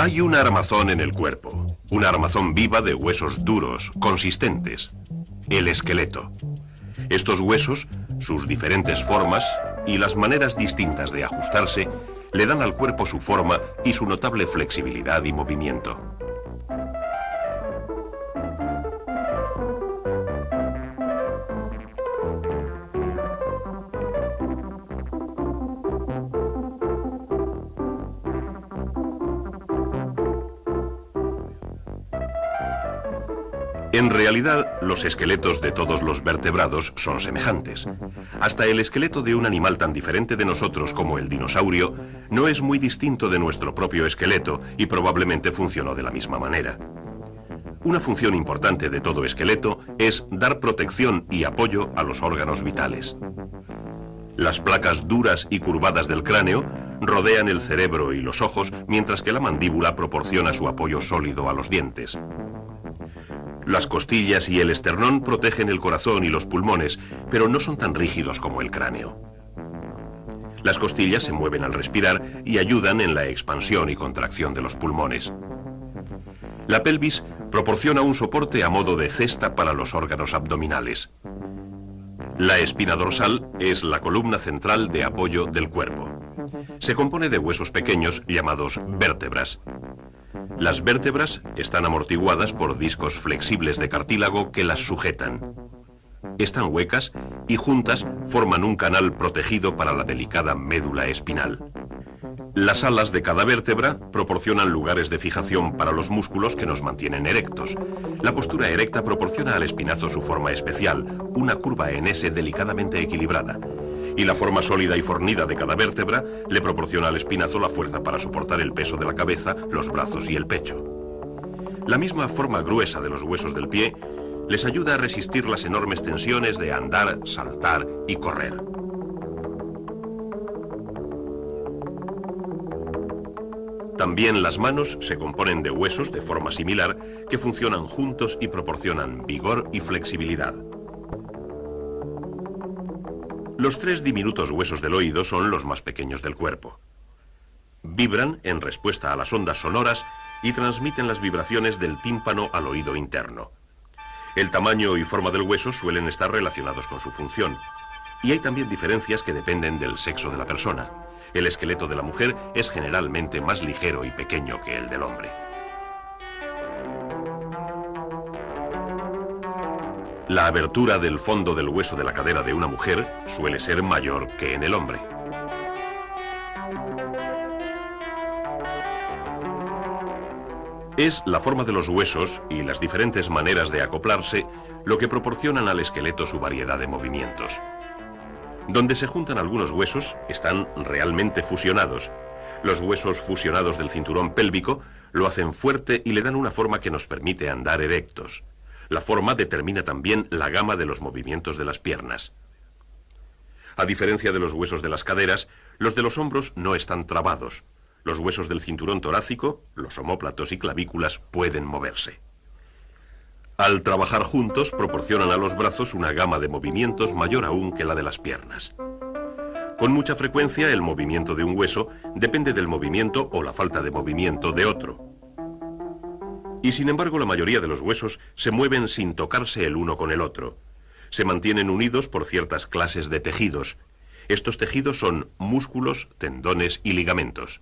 Hay una armazón en el cuerpo, una armazón viva de huesos duros, consistentes, el esqueleto. Estos huesos, sus diferentes formas y las maneras distintas de ajustarse, le dan al cuerpo su forma y su notable flexibilidad y movimiento. En realidad, los esqueletos de todos los vertebrados son semejantes. Hasta el esqueleto de un animal tan diferente de nosotros como el dinosaurio no es muy distinto de nuestro propio esqueleto y probablemente funcionó de la misma manera. Una función importante de todo esqueleto es dar protección y apoyo a los órganos vitales. Las placas duras y curvadas del cráneo rodean el cerebro y los ojos, mientras que la mandíbula proporciona su apoyo sólido a los dientes. Las costillas y el esternón protegen el corazón y los pulmones, pero no son tan rígidos como el cráneo. Las costillas se mueven al respirar y ayudan en la expansión y contracción de los pulmones. La pelvis proporciona un soporte a modo de cesta para los órganos abdominales. La espina dorsal es la columna central de apoyo del cuerpo. Se compone de huesos pequeños llamados vértebras. Las vértebras están amortiguadas por discos flexibles de cartílago que las sujetan. Están huecas y juntas forman un canal protegido para la delicada médula espinal. Las alas de cada vértebra proporcionan lugares de fijación para los músculos que nos mantienen erectos. La postura erecta proporciona al espinazo su forma especial, una curva en S delicadamente equilibrada. Y la forma sólida y fornida de cada vértebra le proporciona al espinazo la fuerza para soportar el peso de la cabeza, los brazos y el pecho. La misma forma gruesa de los huesos del pie les ayuda a resistir las enormes tensiones de andar, saltar y correr. También las manos se componen de huesos de forma similar que funcionan juntos y proporcionan vigor y flexibilidad. Los 3 diminutos huesos del oído son los más pequeños del cuerpo. Vibran en respuesta a las ondas sonoras y transmiten las vibraciones del tímpano al oído interno. El tamaño y forma del hueso suelen estar relacionados con su función. Y hay también diferencias que dependen del sexo de la persona. El esqueleto de la mujer es generalmente más ligero y pequeño que el del hombre. La abertura del fondo del hueso de la cadera de una mujer suele ser mayor que en el hombre. Es la forma de los huesos y las diferentes maneras de acoplarse lo que proporcionan al esqueleto su variedad de movimientos. Donde se juntan algunos huesos están realmente fusionados. Los huesos fusionados del cinturón pélvico lo hacen fuerte y le dan una forma que nos permite andar erectos. La forma determina también la gama de los movimientos de las piernas. A diferencia de los huesos de las caderas, los de los hombros no están trabados. Los huesos del cinturón torácico, los omóplatos y clavículas pueden moverse. Al trabajar juntos, proporcionan a los brazos una gama de movimientos mayor aún que la de las piernas. Con mucha frecuencia, el movimiento de un hueso depende del movimiento o la falta de movimiento de otro. Y sin embargo, la mayoría de los huesos se mueven sin tocarse el uno con el otro. Se mantienen unidos por ciertas clases de tejidos. Estos tejidos son músculos, tendones y ligamentos.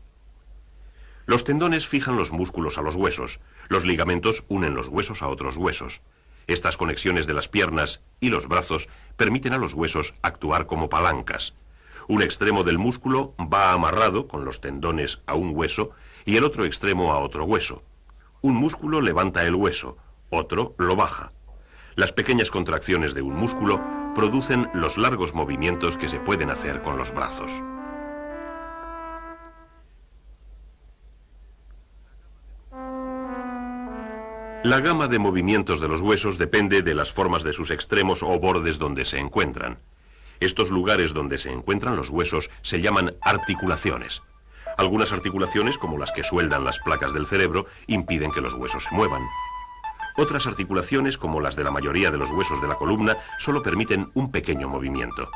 Los tendones fijan los músculos a los huesos. Los ligamentos unen los huesos a otros huesos. Estas conexiones de las piernas y los brazos permiten a los huesos actuar como palancas. Un extremo del músculo va amarrado con los tendones a un hueso y el otro extremo a otro hueso. Un músculo levanta el hueso, otro lo baja. Las pequeñas contracciones de un músculo producen los largos movimientos que se pueden hacer con los brazos. La gama de movimientos de los huesos depende de las formas de sus extremos o bordes donde se encuentran. Estos lugares donde se encuentran los huesos se llaman articulaciones. Algunas articulaciones, como las que sueldan las placas del cerebro, impiden que los huesos se muevan. Otras articulaciones, como las de la mayoría de los huesos de la columna, solo permiten un pequeño movimiento.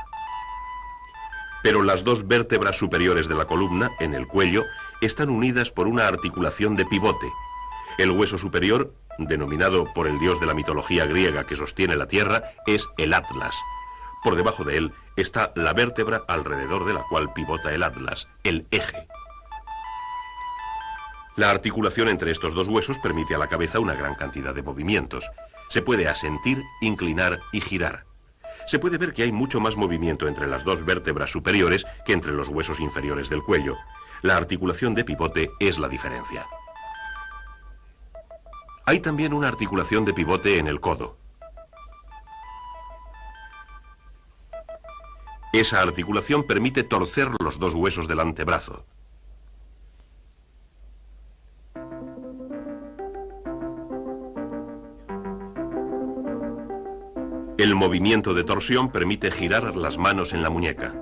Pero las 2 vértebras superiores de la columna, en el cuello, están unidas por una articulación de pivote. El hueso superior, denominado por el dios de la mitología griega que sostiene la tierra, es el Atlas. Por debajo de él está la vértebra alrededor de la cual pivota el Atlas, el eje. La articulación entre estos dos huesos permite a la cabeza una gran cantidad de movimientos. Se puede asentir, inclinar y girar. Se puede ver que hay mucho más movimiento entre las dos vértebras superiores que entre los huesos inferiores del cuello. La articulación de pivote es la diferencia. Hay también una articulación de pivote en el codo. Esa articulación permite torcer los dos huesos del antebrazo. El movimiento de torsión permite girar las manos en la muñeca.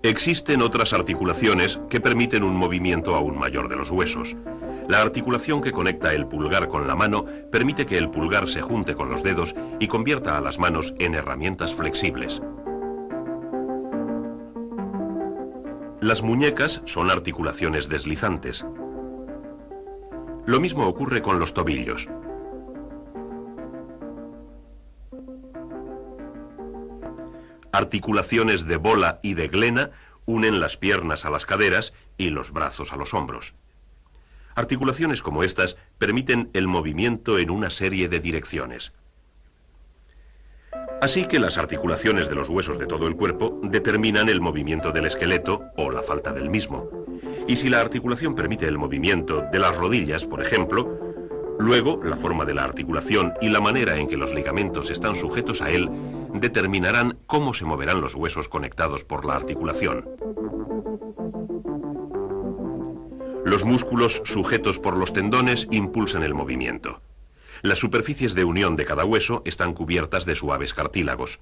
Existen otras articulaciones que permiten un movimiento aún mayor de los huesos. La articulación que conecta el pulgar con la mano permite que el pulgar se junte con los dedos y convierta a las manos en herramientas flexibles. Las muñecas son articulaciones deslizantes. Lo mismo ocurre con los tobillos. Articulaciones de bola y de glena unen las piernas a las caderas y los brazos a los hombros. Articulaciones como estas permiten el movimiento en una serie de direcciones. Así que las articulaciones de los huesos de todo el cuerpo determinan el movimiento del esqueleto o la falta del mismo. Y si la articulación permite el movimiento de las rodillas, por ejemplo, luego la forma de la articulación y la manera en que los ligamentos están sujetos a él determinarán cómo se moverán los huesos conectados por la articulación. Los músculos sujetos por los tendones impulsan el movimiento. Las superficies de unión de cada hueso están cubiertas de suaves cartílagos.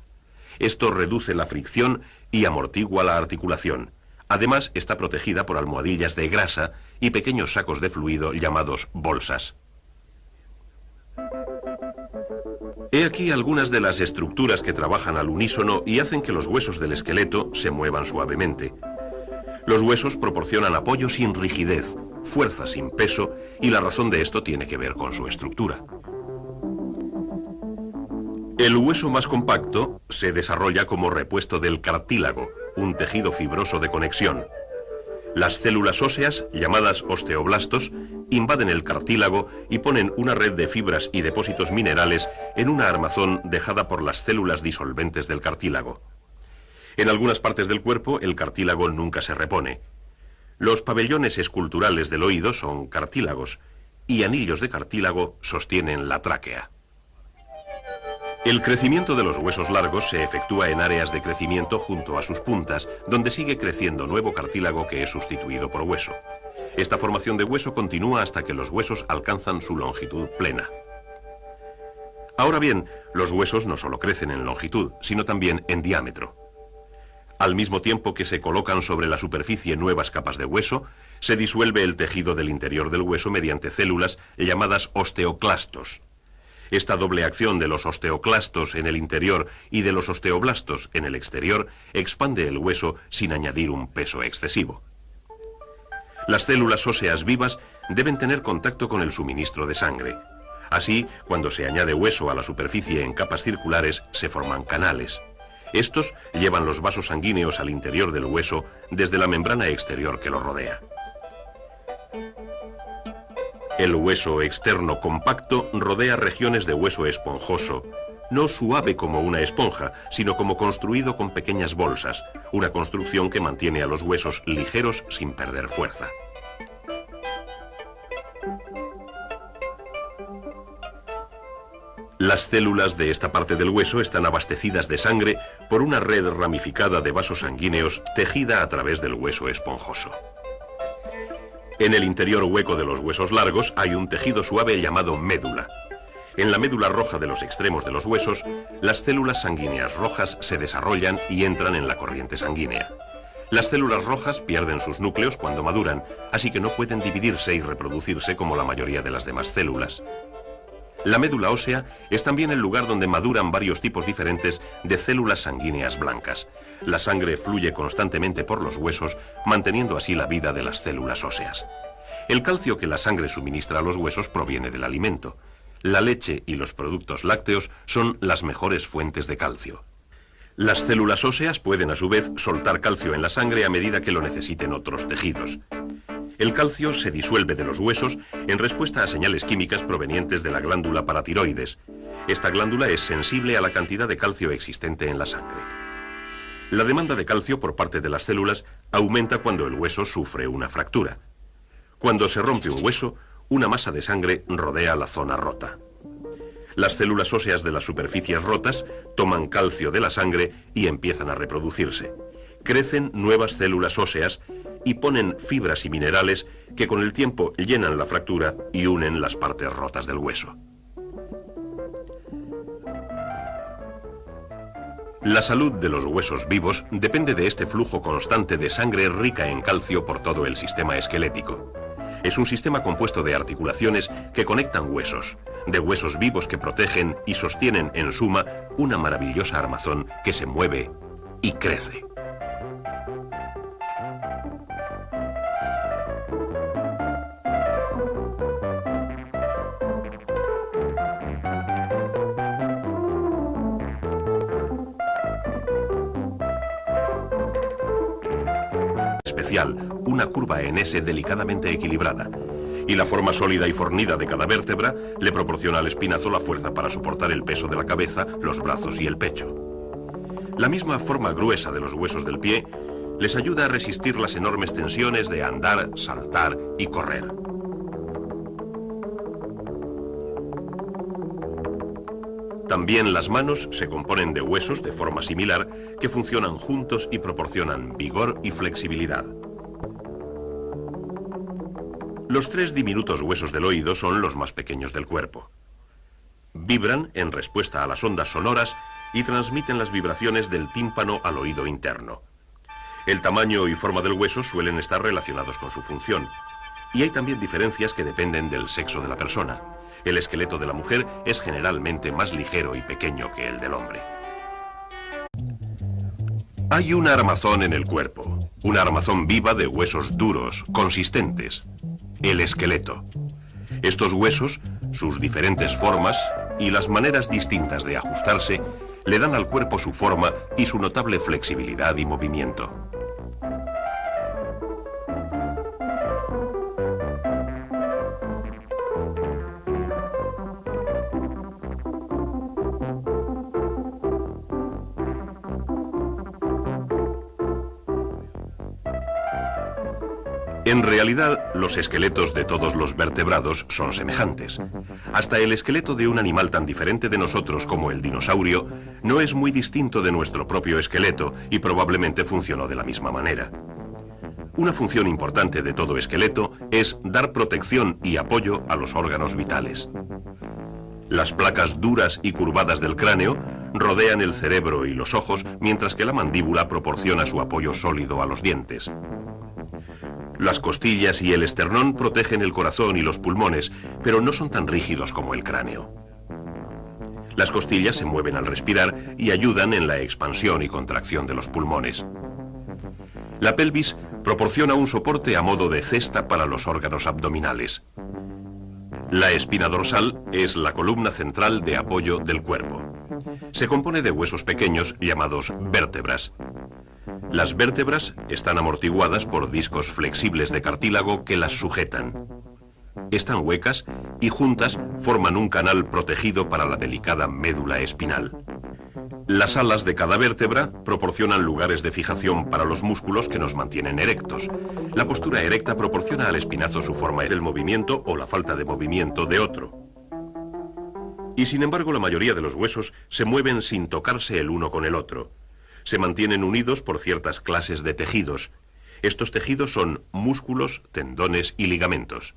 Esto reduce la fricción y amortigua la articulación. Además, está protegida por almohadillas de grasa y pequeños sacos de fluido llamados bolsas. He aquí algunas de las estructuras que trabajan al unísono y hacen que los huesos del esqueleto se muevan suavemente. Los huesos proporcionan apoyo sin rigidez, fuerza sin peso, y la razón de esto tiene que ver con su estructura. El hueso más compacto se desarrolla como repuesto del cartílago, un tejido fibroso de conexión. Las células óseas, llamadas osteoblastos, invaden el cartílago y ponen una red de fibras y depósitos minerales en una armazón dejada por las células disolventes del cartílago. En algunas partes del cuerpo el cartílago nunca se repone. Los pabellones esculturales del oído son cartílagos y anillos de cartílago sostienen la tráquea. El crecimiento de los huesos largos se efectúa en áreas de crecimiento junto a sus puntas, donde sigue creciendo nuevo cartílago que es sustituido por hueso. Esta formación de hueso continúa hasta que los huesos alcanzan su longitud plena. Ahora bien, los huesos no solo crecen en longitud, sino también en diámetro. Al mismo tiempo que se colocan sobre la superficie nuevas capas de hueso, se disuelve el tejido del interior del hueso mediante células llamadas osteoclastos. Esta doble acción de los osteoclastos en el interior y de los osteoblastos en el exterior expande el hueso sin añadir un peso excesivo. Las células óseas vivas deben tener contacto con el suministro de sangre. Así, cuando se añade hueso a la superficie en capas circulares, se forman canales. Estos llevan los vasos sanguíneos al interior del hueso desde la membrana exterior que lo rodea. El hueso externo compacto rodea regiones de hueso esponjoso, no suave como una esponja, sino como construido con pequeñas bolsas, una construcción que mantiene a los huesos ligeros sin perder fuerza. Las células de esta parte del hueso están abastecidas de sangre por una red ramificada de vasos sanguíneos tejida a través del hueso esponjoso. En el interior hueco de los huesos largos hay un tejido suave llamado médula. En la médula roja de los extremos de los huesos, las células sanguíneas rojas se desarrollan y entran en la corriente sanguínea. Las células rojas pierden sus núcleos cuando maduran, así que no pueden dividirse y reproducirse como la mayoría de las demás células. La médula ósea es también el lugar donde maduran varios tipos diferentes de células sanguíneas blancas. La sangre fluye constantemente por los huesos, manteniendo así la vida de las células óseas. El calcio que la sangre suministra a los huesos proviene del alimento. La leche y los productos lácteos son las mejores fuentes de calcio. Las células óseas pueden a su vez soltar calcio en la sangre a medida que lo necesiten otros tejidos. El calcio se disuelve de los huesos en respuesta a señales químicas provenientes de la glándula paratiroides. Esta glándula es sensible a la cantidad de calcio existente en la sangre. La demanda de calcio por parte de las células aumenta cuando el hueso sufre una fractura. Cuando se rompe un hueso, una masa de sangre rodea la zona rota. Las células óseas de las superficies rotas toman calcio de la sangre y empiezan a reproducirse. Crecen nuevas células óseas y ponen fibras y minerales que con el tiempo llenan la fractura y unen las partes rotas del hueso. La salud de los huesos vivos depende de este flujo constante de sangre rica en calcio por todo el sistema esquelético. Es un sistema compuesto de articulaciones que conectan huesos, de huesos vivos que protegen y sostienen en suma una maravillosa armazón que se mueve y crece. Una curva en S delicadamente equilibrada, y la forma sólida y fornida de cada vértebra le proporciona al espinazo la fuerza para soportar el peso de la cabeza, los brazos y el pecho. La misma forma gruesa de los huesos del pie les ayuda a resistir las enormes tensiones de andar, saltar y correr. También las manos se componen de huesos de forma similar que funcionan juntos y proporcionan vigor y flexibilidad. Los 3 diminutos huesos del oído son los más pequeños del cuerpo. Vibran en respuesta a las ondas sonoras y transmiten las vibraciones del tímpano al oído interno. El tamaño y forma del hueso suelen estar relacionados con su función. Y hay también diferencias que dependen del sexo de la persona. El esqueleto de la mujer es generalmente más ligero y pequeño que el del hombre. Hay una armazón en el cuerpo, una armazón viva de huesos duros, consistentes. El esqueleto. Estos huesos, sus diferentes formas y las maneras distintas de ajustarse, le dan al cuerpo su forma y su notable flexibilidad y movimiento. En realidad, los esqueletos de todos los vertebrados son semejantes. Hasta el esqueleto de un animal tan diferente de nosotros como el dinosaurio no es muy distinto de nuestro propio esqueleto y probablemente funcionó de la misma manera. Una función importante de todo esqueleto es dar protección y apoyo a los órganos vitales. Las placas duras y curvadas del cráneo rodean el cerebro y los ojos, mientras que la mandíbula proporciona su apoyo sólido a los dientes. Las costillas y el esternón protegen el corazón y los pulmones, pero no son tan rígidos como el cráneo. Las costillas se mueven al respirar y ayudan en la expansión y contracción de los pulmones. La pelvis proporciona un soporte a modo de cesta para los órganos abdominales. La espina dorsal es la columna central de apoyo del cuerpo. Se compone de huesos pequeños llamados vértebras. Las vértebras están amortiguadas por discos flexibles de cartílago que las sujetan. Están huecas y juntas forman un canal protegido para la delicada médula espinal. Las alas de cada vértebra proporcionan lugares de fijación para los músculos que nos mantienen erectos. La postura erecta proporciona al espinazo su forma del movimiento o la falta de movimiento de otro. Y sin embargo, la mayoría de los huesos se mueven sin tocarse el uno con el otro. Se mantienen unidos por ciertas clases de tejidos. Estos tejidos son músculos, tendones y ligamentos.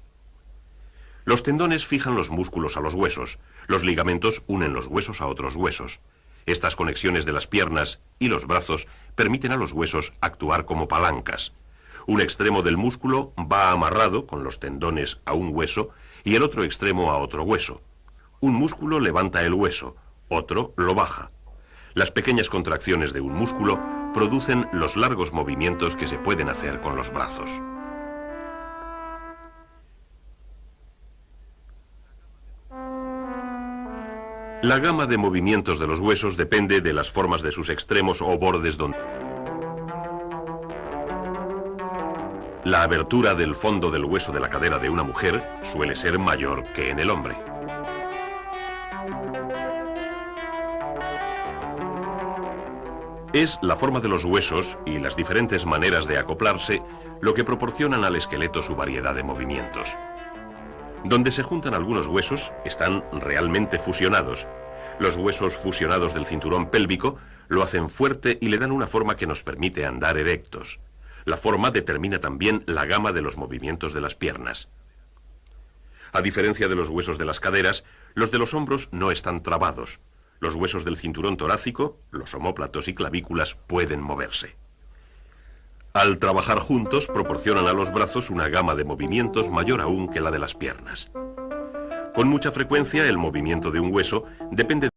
Los tendones fijan los músculos a los huesos. Los ligamentos unen los huesos a otros huesos. Estas conexiones de las piernas y los brazos permiten a los huesos actuar como palancas. Un extremo del músculo va amarrado con los tendones a un hueso y el otro extremo a otro hueso. Un músculo levanta el hueso, otro lo baja. Las pequeñas contracciones de un músculo producen los largos movimientos que se pueden hacer con los brazos. La gama de movimientos de los huesos depende de las formas de sus extremos o bordes donde... La abertura del fondo del hueso de la cadera de una mujer suele ser mayor que en el hombre. Es la forma de los huesos y las diferentes maneras de acoplarse lo que proporcionan al esqueleto su variedad de movimientos. Donde se juntan algunos huesos, están realmente fusionados. Los huesos fusionados del cinturón pélvico lo hacen fuerte y le dan una forma que nos permite andar erectos. La forma determina también la gama de los movimientos de las piernas. A diferencia de los huesos de las caderas, los de los hombros no están trabados. Los huesos del cinturón torácico, los omóplatos y clavículas pueden moverse. Al trabajar juntos, proporcionan a los brazos una gama de movimientos mayor aún que la de las piernas. Con mucha frecuencia, el movimiento de un hueso depende